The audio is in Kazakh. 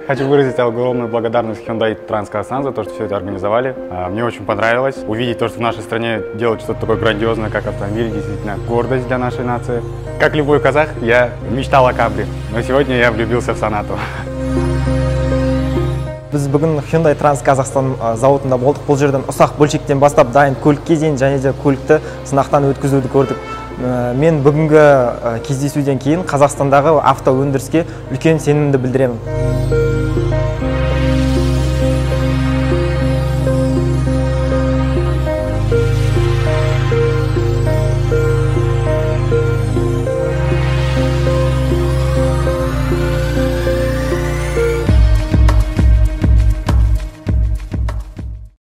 Хочу выразить огромную благодарность Hyundai Трансказахстан за то, что все это организовали. Мне очень понравилось увидеть то, что в нашей стране делают что-то такое грандиозное, как автомобиль, действительно гордость для нашей нации. Как любой казах, я мечтал о Камри, но сегодня я влюбился в Сонату. Біз бүгін Hyundai Трансказахстан зауытында болдық. Бұл жерден ұсақ бөлшектен бастап дайын көлікке дейін және де көлікті сынақтан өткізуді көрдік. Мен бүгінгі кездесуден кейін Қазақстандағы автоөндіріске үлкен сенімді білдіремін.